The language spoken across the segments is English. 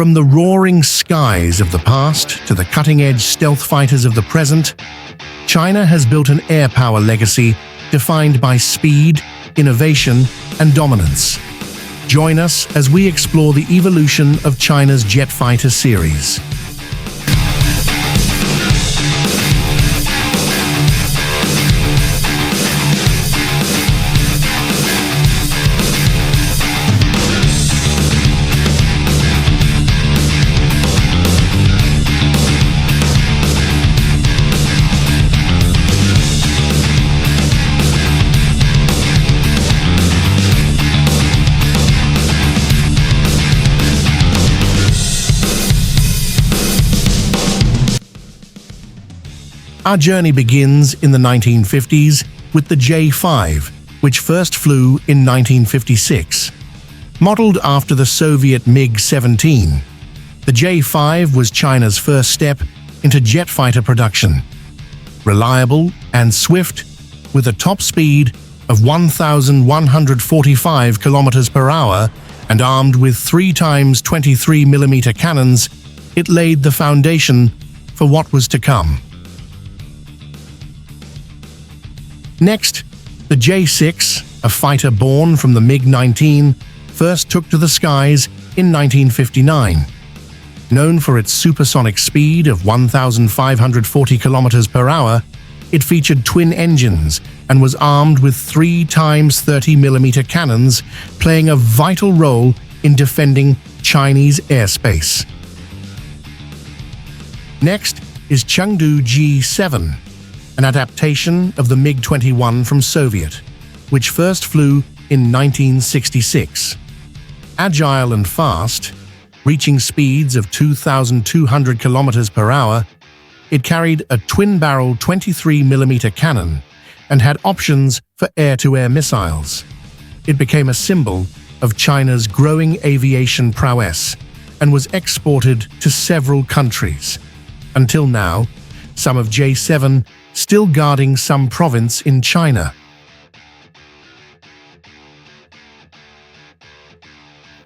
From the roaring skies of the past to the cutting-edge stealth fighters of the present, China has built an air power legacy defined by speed, innovation, and dominance. Join us as we explore the evolution of China's jet fighter series. Our journey begins in the 1950s with the J-5, which first flew in 1956. Modeled after the Soviet MiG-17, the J-5 was China's first step into jet fighter production. Reliable and swift, with a top speed of 1,145 kilometers per hour and armed with 3x 23mm cannons, it laid the foundation for what was to come. Next, the J-6, a fighter born from the MiG-19, first took to the skies in 1959. Known for its supersonic speed of 1,540 kilometers per hour, it featured twin engines and was armed with 3x 30mm cannons, playing a vital role in defending Chinese airspace. Next is Chengdu G7, an adaptation of the MiG-21 from Soviet, which first flew in 1966. Agile and fast, reaching speeds of 2,200 kilometers per hour, it carried a twin-barrel 23mm cannon and had options for air-to-air missiles. It became a symbol of China's growing aviation prowess and was exported to several countries. Until now, some of J-7 still guarding some province in China.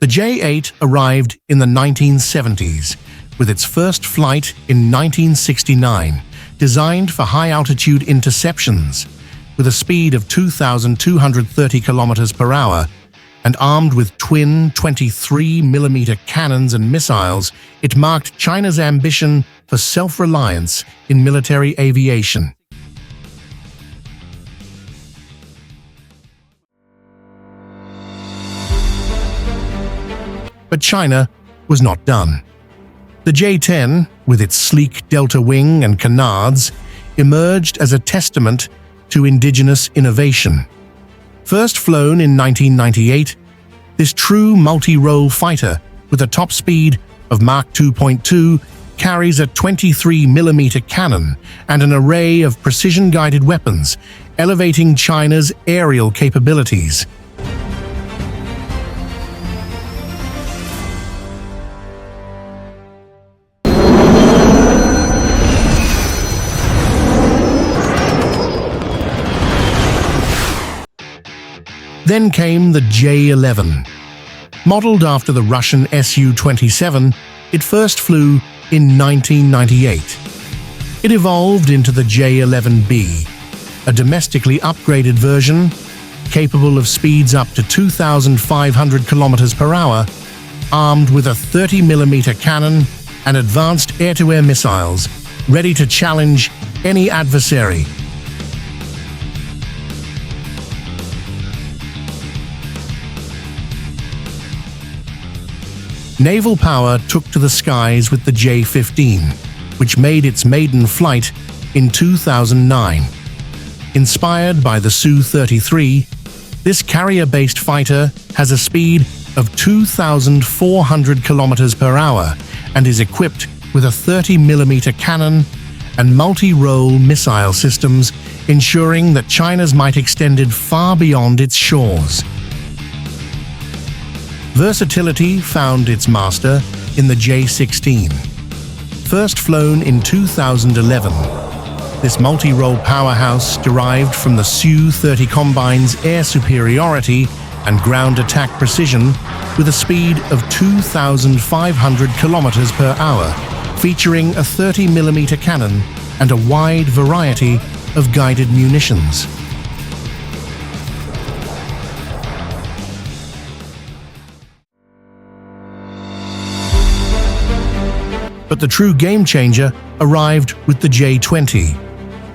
The J-8 arrived in the 1970s, with its first flight in 1969, designed for high-altitude interceptions. With a speed of 2,230 kilometers per hour and armed with twin 23mm cannons and missiles, it marked China's ambition for self-reliance in military aviation. But China was not done. The J-10, with its sleek delta wing and canards, emerged as a testament to indigenous innovation. First flown in 1998, this true multi-role fighter with a top speed of Mach 2.2 carries a 23mm cannon and an array of precision-guided weapons, elevating China's aerial capabilities. Then came the J-11. Modeled after the Russian Su-27, it first flew in 1998. It evolved into the J-11B, a domestically upgraded version capable of speeds up to 2,500 kilometers per hour, armed with a 30mm cannon and advanced air-to-air missiles, ready to challenge any adversary. Naval power took to the skies with the J-15, which made its maiden flight in 2009. Inspired by the Su-33, this carrier-based fighter has a speed of 2,400 kilometers per hour and is equipped with a 30mm cannon and multi-role missile systems, ensuring that China's might extended far beyond its shores. Versatility found its master in the J-16. First flown in 2011, this multi-role powerhouse derived from the Su-30 Combine's air superiority and ground attack precision with a speed of 2,500 kilometers per hour, featuring a 30mm cannon and a wide variety of guided munitions. But the true game-changer arrived with the J-20.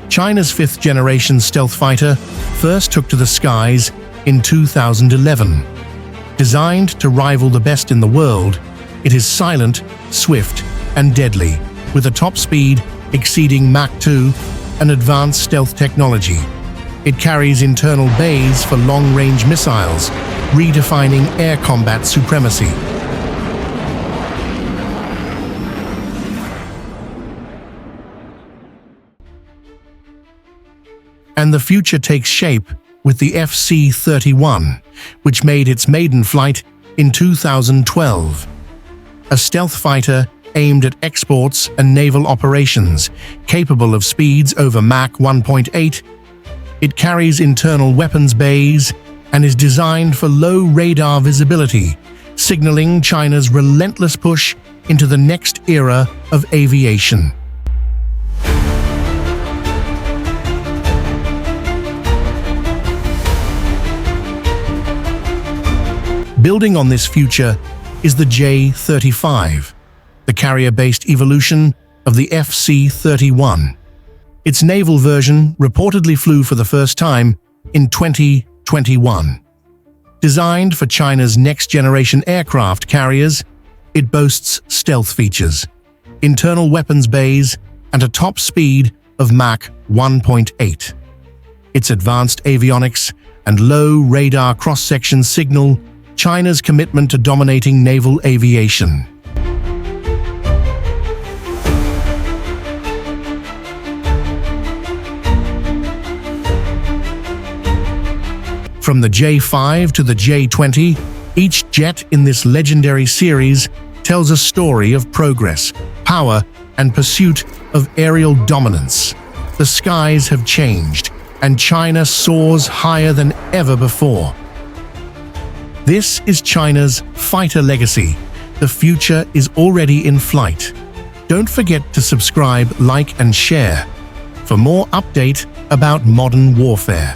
China's fifth-generation stealth fighter first took to the skies in 2011. Designed to rival the best in the world, it is silent, swift, and deadly, with a top speed exceeding Mach 2 and advanced stealth technology. It carries internal bays for long-range missiles, redefining air combat supremacy. And the future takes shape with the FC-31, which made its maiden flight in 2012. A stealth fighter aimed at exports and naval operations, capable of speeds over Mach 1.8. It carries internal weapons bays and is designed for low radar visibility, signaling China's relentless push into the next era of aviation. Building on this future is the J-35, the carrier-based evolution of the FC-31. Its naval version reportedly flew for the first time in 2021. Designed for China's next-generation aircraft carriers, it boasts stealth features, internal weapons bays, and a top speed of Mach 1.8. Its advanced avionics and low radar cross-section signal China's commitment to dominating naval aviation. From the J-5 to the J-20, each jet in this legendary series tells a story of progress, power, and pursuit of aerial dominance. The skies have changed, and China soars higher than ever before. This is China's fighter legacy. The future is already in flight. Don't forget to subscribe, like, and share for more update about modern warfare.